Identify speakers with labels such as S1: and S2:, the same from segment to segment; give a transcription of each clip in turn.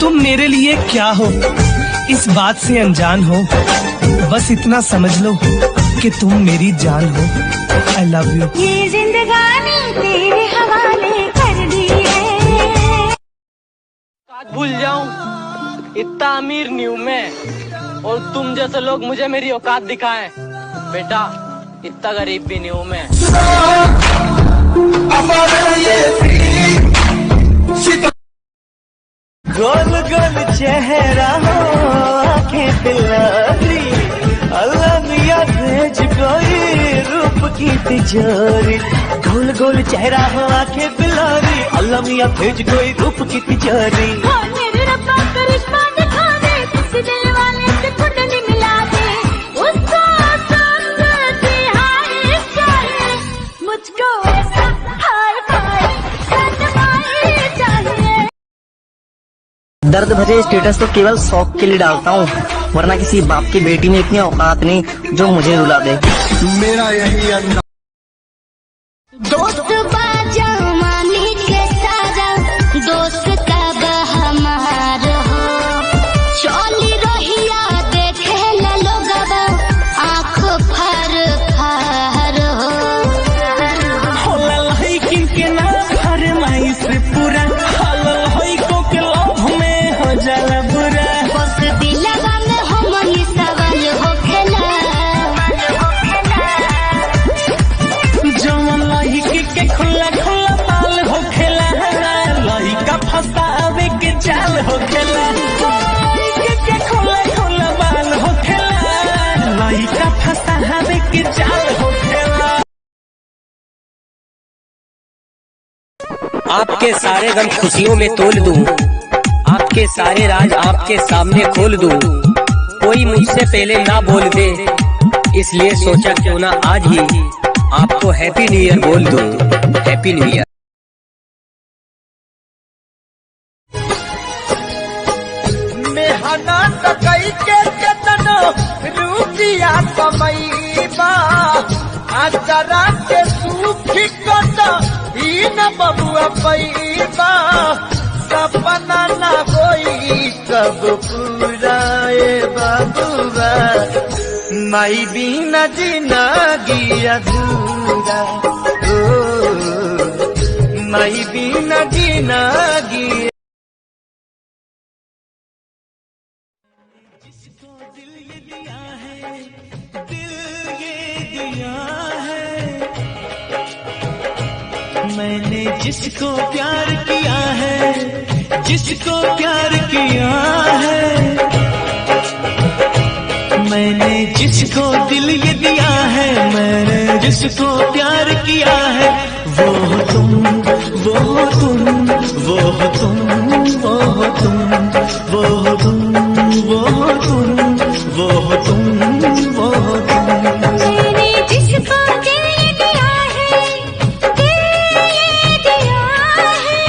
S1: तुम मेरे लिए क्या हो इस बात से अनजान हो, बस इतना समझ लो कि तुम मेरी जान हो। I love you.
S2: ये जिंदगानी तेरे हवाले कर दी है।
S3: आज भूल जाऊं इतना अमीर नहीं हूं मैं, और तुम जैसे लोग मुझे मेरी औकात दिखाएं। बेटा इतना गरीब भी नहीं हूं मैं।
S1: गोल गोल चेहरा हो, आंखें दिलारी, अल्लाह मियां भेज कोई रूप की तिजोरी। गोल गोल चेहरा हो, आंखें दिलारी, अल्लाह मियां भेज कोई रूप की तिजोरी।
S2: मेरे रब्बा करिश्मा दिखा दे, किसी दिल वाले से कुंडली मिला दे, उसको सांस हाय चाहिए, मुझको ऐसा हाय फाय सनमाई चाहिए।
S4: दर्द भरे स्टेटस तो केवल शौक के लिए डालता हूँ, वरना किसी बाप की बेटी में इतनी औकात नहीं जो मुझे रुला दे।
S1: मेरा यही अंदाज।
S2: दोस्त बाजा मानी के सारा, दोस्त कब हमार हो, चली रहिया देखे ला लोगवा, आँख फर फर हो।
S1: होला लही किनके ना फरमाई से पूरा, होला लही को के लोभ में हो जाला बुरा।
S2: बस दिलवा में हमनी सवाल होखेला,
S1: जवन लही के खुला खुला बाल होखेला, लही का फसावे के चाल होखेला। लही के खुला खुला बाल होखेला, लही का फसावे के चाल होखेला।
S3: आपके सारे गम खुशियों में तोल दूं, आपके सारे राज आपके सामने खोल दूं। कोई मुझसे पहले ना बोल दे, इसलिए सोचा क्यों ना आज ही आपको हैप्पी न्यू ईयर बोल दूं। Happy new year.
S1: मेहनत कई के केतनो रुपिया कमईबा, आचरा के सूखी कत ई न बबुआ पैबा। सपना न होई कब पूरा ए बबुआ, माई बिना जिंदगी अधूरा। ओ माई बिना जिंदगी। दिल ये दिया है, दिल ये दिया है, मैंने जिसको प्यार किया है, जिसको प्यार किया है, मैंने जिसको दिल ये दिया है, मैंने जिसको प्यार किया है, वो हो तुम, वो हो तुम, वो हो तुम, वो हो तुम, वो हो तुम, वो हो तुम, वो हो तुम, वो हो तुम।
S2: मैंने जिसको दिल ये दिया है, दिल ये दिया है,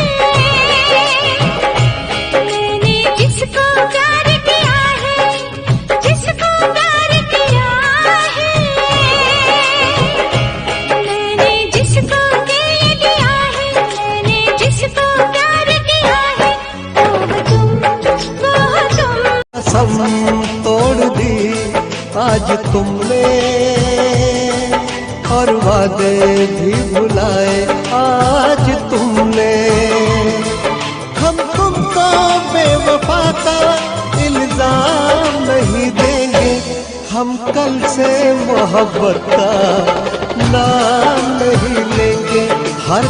S2: मैंने जिसको प्यार किया है, जिसको प्यार किया है, मैंने जिसको दिल ये दिया है, मैंने जिसको प्यार किया है, वो हो तुम।
S5: कसम तोड़ दी आज तुमने, और वादे भी भुलाए आज तुमने। हम तुमको बेवफा का इल्जाम नहीं देंगे, हम कल से मोहब्बत का नाम नहीं लेंगे। हर